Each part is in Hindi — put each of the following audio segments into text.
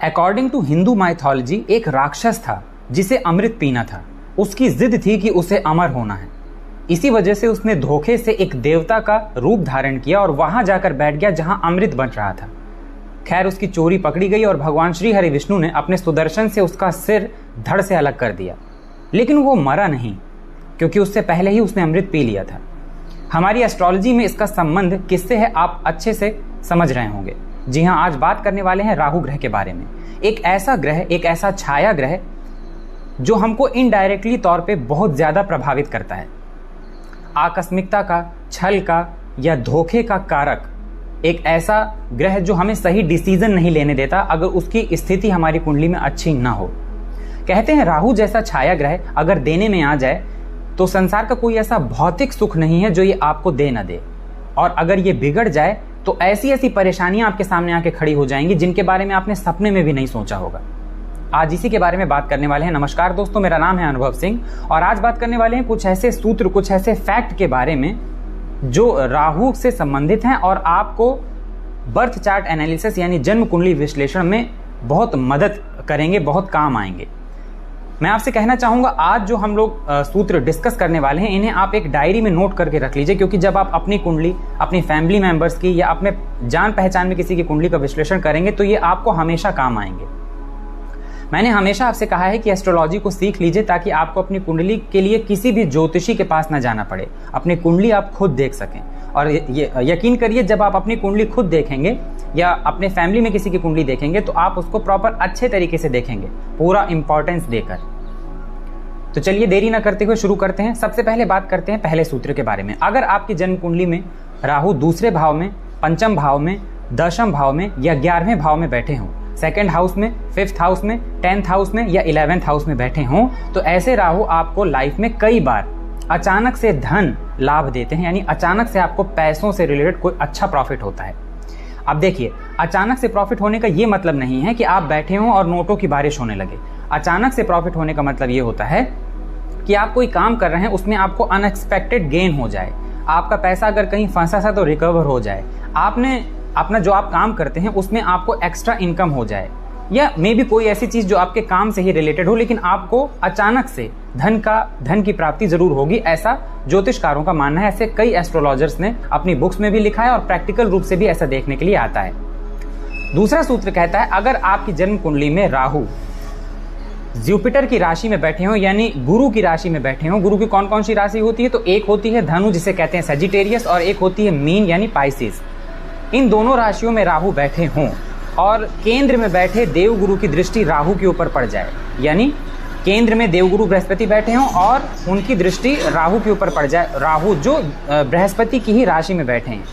अकॉर्डिंग टू हिंदू माइथोलॉजी एक राक्षस था जिसे अमृत पीना था। उसकी जिद थी कि उसे अमर होना है। इसी वजह से उसने धोखे से एक देवता का रूप धारण किया और वहां जाकर बैठ गया जहां अमृत बन रहा था। खैर, उसकी चोरी पकड़ी गई और भगवान श्री हरि विष्णु ने अपने सुदर्शन से उसका सिर धड़ से अलग कर दिया। लेकिन वो मरा नहीं, क्योंकि उससे पहले ही उसने अमृत पी लिया था। हमारी एस्ट्रोलॉजी में इसका संबंध किससे है आप अच्छे से समझ रहे होंगे। जी हाँ, आज बात करने वाले हैं राहु ग्रह के बारे में। एक ऐसा ग्रह, एक ऐसा छाया ग्रह जो हमको इनडायरेक्टली तौर पे बहुत ज्यादा प्रभावित करता है। आकस्मिकता का, छल का या धोखे का कारक एक ऐसा ग्रह जो हमें सही डिसीजन नहीं लेने देता अगर उसकी स्थिति हमारी कुंडली में अच्छी ना हो। कहते हैं राहु जैसा छाया ग्रह अगर देने में आ जाए तो संसार का कोई ऐसा भौतिक सुख नहीं है जो ये आपको दे ना दे, और अगर ये बिगड़ जाए तो ऐसी ऐसी परेशानियां आपके सामने आके खड़ी हो जाएंगी जिनके बारे में आपने सपने में भी नहीं सोचा होगा। आज इसी के बारे में बात करने वाले हैं। नमस्कार दोस्तों, मेरा नाम है अनुभव सिंह और आज बात करने वाले हैं कुछ ऐसे सूत्र, कुछ ऐसे फैक्ट के बारे में जो राहु से संबंधित हैं और आपको बर्थ चार्ट एनालिसिस यानी जन्म कुंडली विश्लेषण में बहुत मदद करेंगे, बहुत काम आएंगे। मैं आपसे कहना चाहूंगा आज जो हम लोग सूत्र डिस्कस करने वाले हैं इन्हें आप एक डायरी में नोट करके रख लीजिए, क्योंकि जब आप अपनी कुंडली, अपनी फैमिली मेंबर्स की या अपने जान पहचान में किसी की कुंडली का विश्लेषण करेंगे तो ये आपको हमेशा काम आएंगे। मैंने हमेशा आपसे कहा है कि एस्ट्रोलॉजी को सीख लीजिए ताकि आपको अपनी कुंडली के लिए किसी भी ज्योतिषी के पास ना जाना पड़े, अपनी कुंडली आप खुद देख सकें। और ये यकीन करिए, जब आप अपनी कुंडली खुद देखेंगे या अपने फैमिली में किसी की कुंडली देखेंगे तो आप उसको प्रॉपर अच्छे तरीके से देखेंगे, पूरा इंपॉर्टेंस देकर। तो चलिए देरी ना करते हुए शुरू करते हैं। सबसे पहले बात करते हैं पहले सूत्र के बारे में। अगर आपकी जन्म कुंडली में राहु दूसरे भाव में, पंचम भाव में, दशम भाव में या 11वें भाव में बैठे हों, सेकंड हाउस में, 5th हाउस में, 10th हाउस में या 11th हाउस में बैठे हों, तो ऐसे राहु आपको लाइफ में कई बार अचानक से धन लाभ देते हैं, यानी अचानक से आपको पैसों से रिलेटेड कोई अच्छा प्रॉफिट होता है। अब देखिए, अचानक से प्रॉफिट होने का ये मतलब नहीं है कि आप बैठे हों और नोटों की बारिश होने लगे। अचानक से प्रॉफिट होने का मतलब ये होता है कि आप कोई काम कर रहे हैं, उसमें आपको अनएक्सपेक्टेड गेन हो जाए। आपका पैसा अगर कहीं फंसा सा तो रिकवर हो जाए। आपने अपना जो आप काम करते हैं उसमें आपको एक्स्ट्रा इनकम हो जाए, या मे बी कोई ऐसी चीज जो आपके काम से ही रिलेटेड हो, लेकिन आपको अचानक से धन की प्राप्ति जरूर होगी, ऐसा ज्योतिषकारों का मानना है। ऐसे कई एस्ट्रोलॉजर्स ने अपनी बुक्स में भी लिखा है और प्रैक्टिकल रूप से भी ऐसा देखने के लिए आता है। दूसरा सूत्र कहता है अगर आपकी जन्म कुंडली में राहु जुपिटर की राशि में बैठे हो, यानी गुरु की राशि में बैठे हो। गुरु की कौन कौन सी राशि होती है? तो एक होती है धनु जिसे कहते हैं सजिटेरियस, और एक होती है मीन यानी पाइसिस। इन दोनों राशियों में राहु बैठे हों और केंद्र में बैठे देवगुरु की दृष्टि राहु के ऊपर पड़ जाए, यानी केंद्र में देवगुरु बृहस्पति बैठे हों और उनकी दृष्टि राहु के ऊपर पड़ जाए, राहु जो बृहस्पति की ही राशि में बैठे हैं,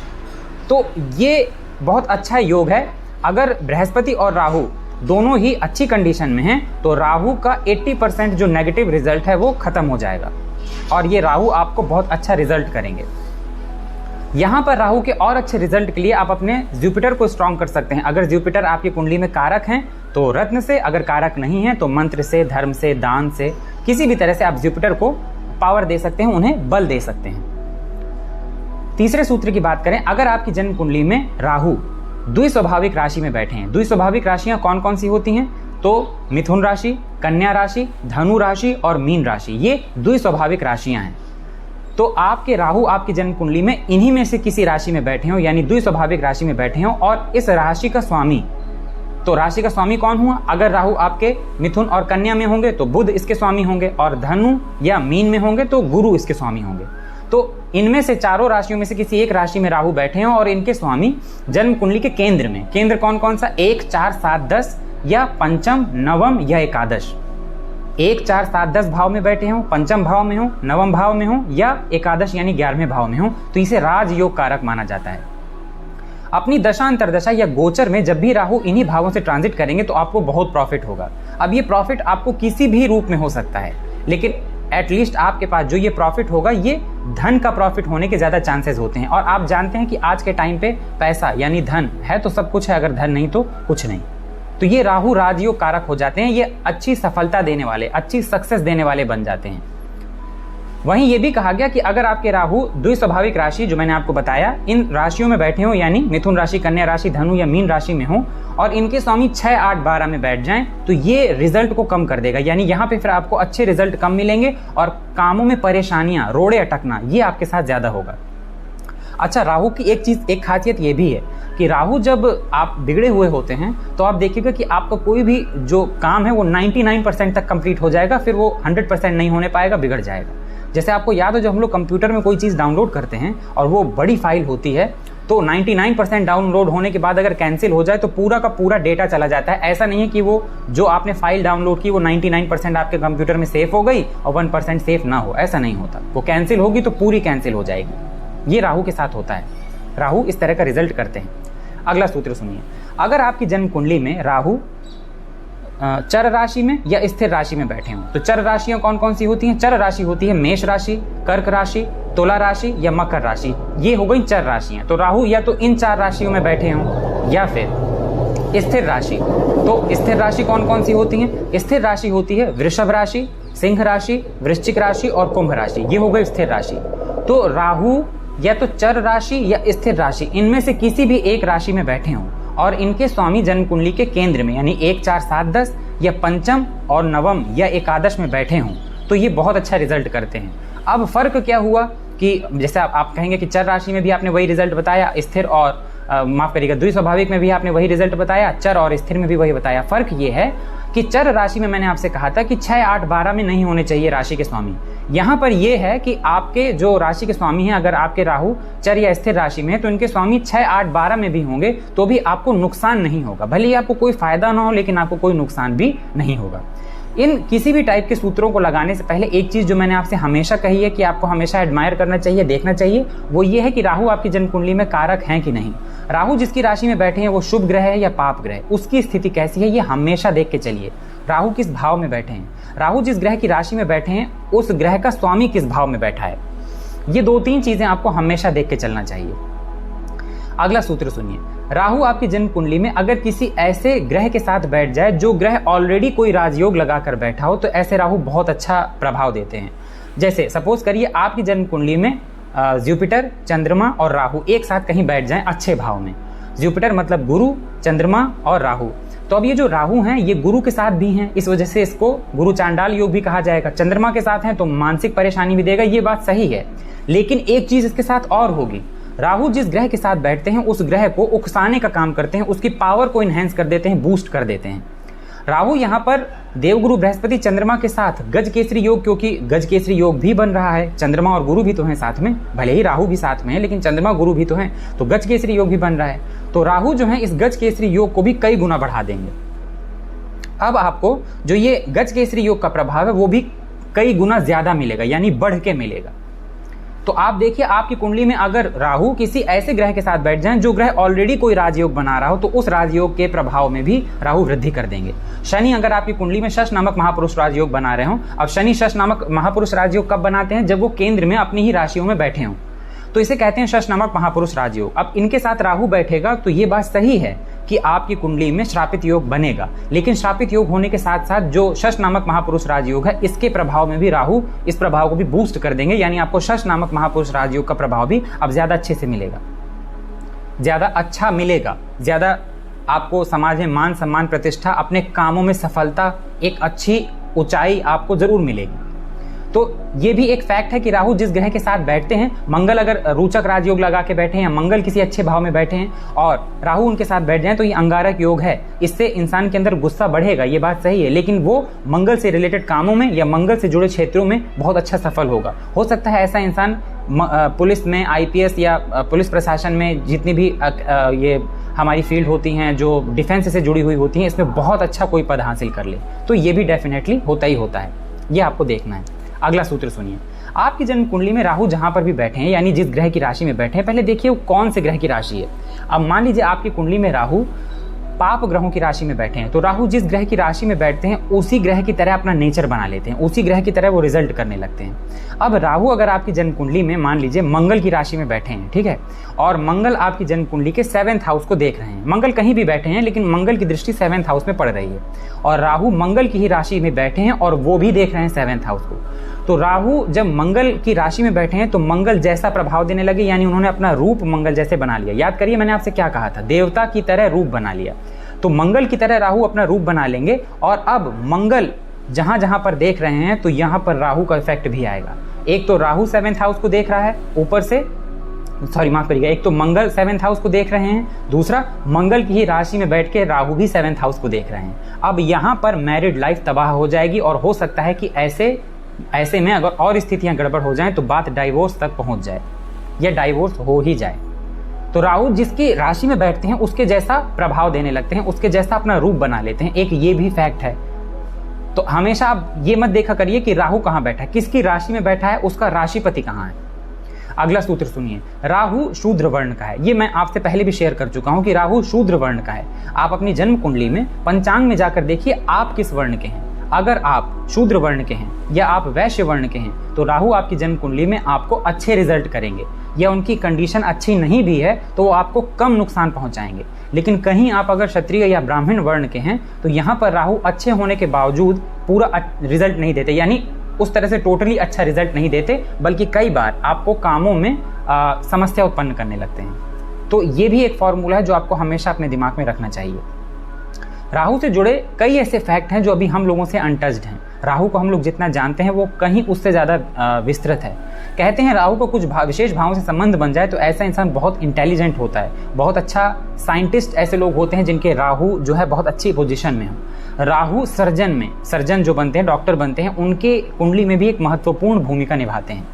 तो ये बहुत अच्छा योग है। अगर बृहस्पति और राहु दोनों ही अच्छी कंडीशन में हैं तो राहु का 80% जो नेगेटिव रिजल्ट है वो खत्म हो जाएगा और ये राहु आपको बहुत अच्छा रिजल्ट करेंगे। यहाँ पर राहु के और अच्छे रिजल्ट के लिए आप अपने जुपिटर को स्ट्रॉन्ग कर सकते हैं। अगर जुपिटर आपकी कुंडली में कारक हैं तो रत्न से, अगर कारक नहीं है तो मंत्र से, धर्म से, दान से, किसी भी तरह से आप जुपिटर को पावर दे सकते हैं, उन्हें बल दे सकते हैं। तीसरे सूत्र की बात करें, अगर आपकी जन्म कुंडली में राहु द्विस्वाभाविक राशि में बैठे हैं। द्विस्वाभाविक राशियां कौन कौन सी होती हैं? तो मिथुन राशि, कन्या राशि, धनु राशि और मीन राशि, ये द्विस्वाभाविक राशियां हैं। तो आपके राहु आपकी जन्म कुंडली में इन्हीं में से किसी राशि में बैठे हो, यानी द्विस्वाभाविक राशि में बैठे हो, और इस राशि का स्वामी, तो राशि का स्वामी कौन हुआ? अगर राहु आपके मिथुन और कन्या में होंगे तो बुध इसके स्वामी होंगे, और धनु या मीन में होंगे तो गुरु इसके स्वामी होंगे। तो इनमें से चारों राशियों में से किसी एक राशि में राहु बैठे हैं और इनके स्वामी जन्म कुंडली के केंद्र में, केंद्र कौन कौन सा? 1, 4, 7, 10 या पंचम, नवम या एकादश। 1, 4, 7, 10 भाव में बैठे हों, पंचम भाव में हो, नवम भाव में हो या एकादश यानी 11वें भाव में हो, तो इसे राजयोग कारक माना जाता है। अपनी दशा अंतरदशा या गोचर में जब भी राहु इन्हीं भावों से ट्रांजिट करेंगे तो आपको बहुत प्रॉफिट होगा। अब ये प्रॉफिट आपको किसी भी रूप में हो सकता है, लेकिन एटलीस्ट आपके पास जो ये प्रॉफिट होगा ये धन का प्रॉफिट होने के ज्यादा चांसेस होते हैं। और आप जानते हैं कि आज के टाइम पे पैसा यानी धन है तो सब कुछ है, अगर धन नहीं तो कुछ नहीं। तो ये राहु राजयोग कारक हो जाते हैं, ये अच्छी सफलता देने वाले, अच्छी सक्सेस देने वाले बन जाते हैं। वहीं ये भी कहा गया कि अगर आपके राहु द्विस्वाभाविक राशि जो मैंने आपको बताया इन राशियों में बैठे हो, यानी मिथुन राशि, कन्या राशि, धनु या मीन राशि में हो और इनके स्वामी 6, 8, 12 में बैठ जाएं, तो ये रिजल्ट को कम कर देगा। यानी यहाँ पे फिर आपको अच्छे रिजल्ट कम मिलेंगे और कामों में परेशानियां, रोड़े अटकना, ये आपके साथ ज्यादा होगा। अच्छा, राहु की एक खासियत ये भी है कि राहु जब आप बिगड़े हुए होते हैं तो आप देखिएगा कि आपका कोई भी जो काम है वो 99% तक कंप्लीट हो जाएगा, फिर वो 100% नहीं होने पाएगा, बिगड़ जाएगा। जैसे आपको याद हो, जब हम लोग कंप्यूटर में कोई चीज़ डाउनलोड करते हैं और वो बड़ी फाइल होती है तो 99% डाउनलोड होने के बाद अगर कैंसिल हो जाए तो पूरा का पूरा डेटा चला जाता है। ऐसा नहीं है कि वो जो आपने फाइल डाउनलोड की वो 99% आपके कंप्यूटर में सेफ हो गई और 1% सेफ ना हो, ऐसा नहीं होता। वो कैंसिल होगी तो पूरी कैंसिल हो जाएगी। ये राहु के साथ होता है। राहु इस तरह का रिजल्ट करते हैं। अगला सूत्र सुनिए, अगर आपकी जन्म कुंडली में राहु चर राशि में या स्थिर राशि में बैठे हों तो चर राशियां कौन कौन सी होती हैं? चर राशि होती है मेष राशि, कर्क राशि, तुला राशि या मकर राशि। ये हो गई चर राशियां। तो राहु या तो इन 4 राशियों में बैठे हों या फिर स्थिर राशि। तो स्थिर राशि कौन कौन सी होती हैं? स्थिर राशि होती है वृषभ राशि, सिंह राशि, वृश्चिक राशि और कुंभ राशि। ये हो गई स्थिर राशि। तो राहु या तो चर राशि या स्थिर राशि, इनमें से किसी भी एक राशि में बैठे हों और इनके स्वामी जन्म कुंडली के केंद्र में यानी 1, 4, 7, 10 या पंचम और नवम या एकादश में बैठे हों तो ये बहुत अच्छा रिजल्ट करते हैं। अब फर्क क्या हुआ कि जैसे आप कहेंगे कि चर राशि में भी आपने वही रिजल्ट बताया, स्थिर और माफ करिएगा द्विस्वाभाविक में भी आपने वही रिजल्ट बताया, चर और स्थिर में भी वही बताया। फर्क ये है कि चर राशि में मैंने आपसे कहा था कि 6, 8, 12 में नहीं होने चाहिए राशि के स्वामी। यहाँ पर यह है कि आपके जो राशि के स्वामी हैं, अगर आपके राहु चर या स्थिर राशि में है तो इनके स्वामी 6, 8, 12 में भी होंगे तो भी आपको नुकसान नहीं होगा। भले ही आपको कोई फायदा ना हो लेकिन आपको कोई नुकसान भी नहीं होगा। इन किसी भी टाइप के सूत्रों को लगाने से पहले एक चीज जो मैंने आपसे हमेशा कही है कि आपको हमेशा एडमायर करना चाहिए, देखना चाहिए, वो ये है कि राहु आपकी जन्म कुंडली में कारक हैं कि नहीं। राहु जिसकी राशि में बैठे हैं वो शुभ ग्रह है या पाप ग्रह, उसकी स्थिति कैसी है ये हमेशा देख के चलिए। राहु किस भाव में बैठे हैं, राहु जिस ग्रह की राशि में बैठे हैं उस ग्रह का स्वामी किस भाव में बैठा है, ये 2-3 चीजें आपको हमेशा देख के चलना चाहिए। अगला सूत्र सुनिए, राहु आपकी जन्म कुंडली में अगर किसी ऐसे ग्रह के साथ बैठ जाए जो ग्रह ऑलरेडी कोई राजयोग लगाकर बैठा हो तो ऐसे राहु बहुत अच्छा प्रभाव देते हैं। जैसे सपोज करिए आपकी जन्म कुंडली में जुपिटर, चंद्रमा और राहु एक साथ कहीं बैठ जाएं अच्छे भाव में। जुपिटर मतलब गुरु, चंद्रमा और राहु। तो अब ये जो राहु हैं ये गुरु के साथ भी हैं, इस वजह से इसको गुरु चांडाल योग भी कहा जाएगा। चंद्रमा के साथ हैं तो मानसिक परेशानी भी देगा, ये बात सही है। लेकिन एक चीज इसके साथ और होगी, राहु जिस ग्रह के साथ बैठते हैं उस ग्रह को उकसाने का काम करते हैं, उसकी पावर को इनहेंस कर देते हैं, बूस्ट कर देते हैं। राहु यहाँ पर देवगुरु बृहस्पति चंद्रमा के साथ गज केसरी योग, क्योंकि गज केसरी योग भी बन रहा है, चंद्रमा और गुरु भी तो हैं साथ में, भले ही राहु भी साथ में है लेकिन चंद्रमा गुरु भी तो हैं, तो गज केसरी योग भी बन रहा है। तो राहु जो है इस गज केसरी योग को भी कई गुना बढ़ा देंगे। अब आपको जो ये गज केसरी योग का प्रभाव है वो भी कई गुना ज्यादा मिलेगा, यानी बढ़ के मिलेगा। तो आप देखिए आपकी कुंडली में अगर राहु किसी ऐसे ग्रह के साथ बैठ जाएं जो ग्रह ऑलरेडी कोई राजयोग बना रहा हो तो उस राजयोग के प्रभाव में भी राहु वृद्धि कर देंगे। शनि अगर आपकी कुंडली में शश नामक महापुरुष राजयोग बना रहे हो, अब शनि शश नामक महापुरुष राजयोग कब बनाते हैं? जब वो केंद्र में अपनी ही राशियों में बैठे हों, तो इसे कहते हैं शश नामक महापुरुष राजयोग। अब इनके साथ राहु बैठेगा तो ये बात सही है कि आपकी कुंडली में श्रापित योग बनेगा, लेकिन श्रापित योग होने के साथ साथ जो शश नामक महापुरुष राजयोग है इसके प्रभाव में भी राहु इस प्रभाव को भी बूस्ट कर देंगे, यानी आपको शश नामक महापुरुष राजयोग का प्रभाव भी अब ज्यादा अच्छे से मिलेगा, ज्यादा अच्छा मिलेगा, ज्यादा आपको समाज में मान सम्मान प्रतिष्ठा, अपने कामों में सफलता, एक अच्छी ऊंचाई आपको जरूर मिलेगी। तो ये भी एक फैक्ट है कि राहु जिस ग्रह के साथ बैठते हैं, मंगल अगर रोचक राजयोग लगा के बैठे हैं, मंगल किसी अच्छे भाव में बैठे हैं और राहु उनके साथ बैठ जाएं तो ये अंगारक योग है। इससे इंसान के अंदर गुस्सा बढ़ेगा, ये बात सही है, लेकिन वो मंगल से रिलेटेड कामों में या मंगल से जुड़े क्षेत्रों में बहुत अच्छा सफल होगा। हो सकता है ऐसा इंसान पुलिस में, IPS या पुलिस प्रशासन में, जितनी भी ये हमारी फील्ड होती हैं जो डिफेंस से जुड़ी हुई होती हैं, इसमें बहुत अच्छा कोई पद हासिल कर ले, तो ये भी डेफिनेटली होता ही होता है, ये आपको देखना है। अगला सूत्र सुनिए, आपकी जन्म कुंडली में राहु जहां पर भी बैठे हैं यानी जिस ग्रह की राशि में बैठे हैं, पहले देखिए वो कौन से ग्रह की राशि है। अब मान लीजिए आपकी कुंडली में राहु पाप ग्रहों की राशि में बैठे हैं, तो राहु जिस ग्रह की राशि में बैठते हैं उसी ग्रह की तरह अपना नेचर बना लेते हैं, उसी ग्रह की तरह वो रिजल्ट करने लगते हैं। अब राहु अगर आपकी जन्म कुंडली में मान लीजिए मंगल की राशि में बैठे हैं, ठीक है, और मंगल आपकी जन्म कुंडली के 7th हाउस को देख रहे हैं, मंगल कहीं भी बैठे हैं लेकिन मंगल की दृष्टि 7th हाउस में पड़ रही है, और राहु मंगल की ही राशि में बैठे हैं और वो भी देख रहे हैं 7th हाउस को। तो राहु जब मंगल की राशि में बैठे हैं तो मंगल जैसा प्रभाव देने लगे, यानी उन्होंने अपना रूप मंगल जैसे बना लिया। याद करिए मैंने आपसे क्या कहा था, देवता की तरह रूप बना लिया। तो मंगल की तरह राहु अपना रूप बना लेंगे, और अब मंगल जहां जहां पर देख रहे हैं तो यहां पर राहु का इफेक्ट भी आएगा। एक तो राहु 7th हाउस को देख रहा है ऊपर से, सॉरी माफ करिएगा, एक तो मंगल 7th हाउस को देख रहे हैं, दूसरा मंगल की ही राशि में बैठ के राहु भी 7th हाउस को देख रहे हैं। अब यहां पर मैरिड लाइफ तबाह हो जाएगी, और हो सकता है कि ऐसे में अगर और स्थितियां गड़बड़ हो जाएं तो बात डाइवोर्स तक पहुंच जाए या डाइवोर्स हो ही जाए। तो राहु जिसकी राशि में बैठते हैं उसके जैसा प्रभाव देने लगते हैं, उसके जैसा अपना रूप बना लेते हैं, एक ये भी फैक्ट है। तो हमेशा आप ये मत देखा करिए कि राहु कहां बैठा है, किसकी राशि में बैठा है, उसका राशिपति कहां है। अगला सूत्र सुनिए, राहु शूद्र वर्ण का है। ये मैं आपसे पहले भी शेयर कर चुका हूं कि राहु शूद्र वर्ण का है। आप अपनी जन्म कुंडली में पंचांग में जाकर देखिए आप किस वर्ण के हैं। अगर आप शूद्र वर्ण के हैं या आप वैश्य वर्ण के हैं तो राहु आपकी जन्म कुंडली में आपको अच्छे रिजल्ट करेंगे, या उनकी कंडीशन अच्छी नहीं भी है तो वो आपको कम नुकसान पहुंचाएंगे। लेकिन कहीं आप अगर क्षत्रिय या ब्राह्मण वर्ण के हैं तो यहाँ पर राहु अच्छे होने के बावजूद पूरा रिजल्ट नहीं देते, यानी उस तरह से टोटली अच्छा रिजल्ट नहीं देते, बल्कि कई बार आपको कामों में समस्या उत्पन्न करने लगते हैं। तो ये भी एक फॉर्मूला है जो आपको हमेशा अपने दिमाग में रखना चाहिए। राहु से जुड़े कई ऐसे फैक्ट हैं जो अभी हम लोगों से अनटच्ड हैं। राहु को हम लोग जितना जानते हैं वो कहीं उससे ज़्यादा विस्तृत है। कहते हैं राहु को कुछ विशेष भावों से संबंध बन जाए तो ऐसा इंसान बहुत इंटेलिजेंट होता है, बहुत अच्छा साइंटिस्ट ऐसे लोग होते हैं जिनके राहु जो है बहुत अच्छी पोजीशन में हो। राहु सर्जन जो बनते हैं, डॉक्टर बनते हैं, उनके कुंडली में भी एक महत्वपूर्ण भूमिका निभाते हैं।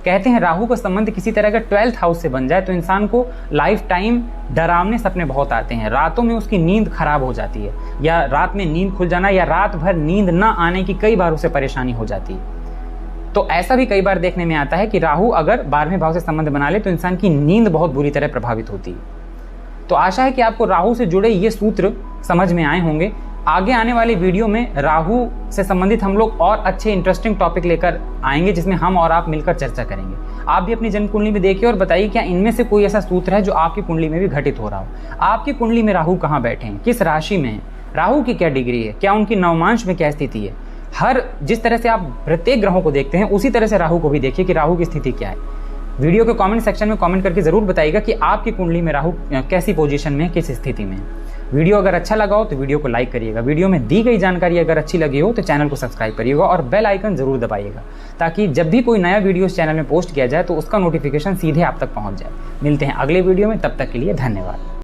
कहते हैं राहु का संबंध किसी तरह का 12th हाउस से बन जाए तो इंसान को लाइफ टाइम डरावने सपने बहुत आते हैं, रातों में उसकी नींद खराब हो जाती है, या रात में नींद खुल जाना या रात भर नींद न आने की कई बार उसे परेशानी हो जाती है। तो ऐसा भी कई बार देखने में आता है कि राहु अगर 12वें भाव से संबंध बना ले तो इंसान की नींद बहुत बुरी तरह प्रभावित होती है। तो आशा है कि आपको राहु से जुड़े ये सूत्र समझ में आए होंगे। आगे आने वाले वीडियो में राहु से संबंधित हम लोग और अच्छे इंटरेस्टिंग टॉपिक लेकर आएंगे जिसमें हम और आप मिलकर चर्चा करेंगे। आप भी अपनी जन्म कुंडली में देखिए और बताइए क्या इनमें से कोई ऐसा सूत्र है जो आपकी कुंडली में भी घटित हो रहा हो। आपकी कुंडली में राहु कहाँ बैठे हैं, किस राशि में है, राहु की क्या डिग्री है, क्या उनकी नवमांश में क्या स्थिति है। हर जिस तरह से आप प्रत्येक ग्रहों को देखते हैं उसी तरह से राहु को भी देखिए कि राहु की स्थिति क्या है। वीडियो के कमेंट सेक्शन में कमेंट करके जरूर बताइएगा कि आपकी कुंडली में राहु कैसी पोजीशन में, किस स्थिति में। वीडियो अगर अच्छा लगा हो तो वीडियो को लाइक करिएगा। वीडियो में दी गई जानकारी अगर अच्छी लगी हो तो चैनल को सब्सक्राइब करिएगा और बेल आइकन जरूर दबाइएगा, ताकि जब भी कोई नया वीडियो इस चैनल में पोस्ट किया जाए तो उसका नोटिफिकेशन सीधे आप तक पहुंच जाए। मिलते हैं अगले वीडियो में, तब तक के लिए धन्यवाद।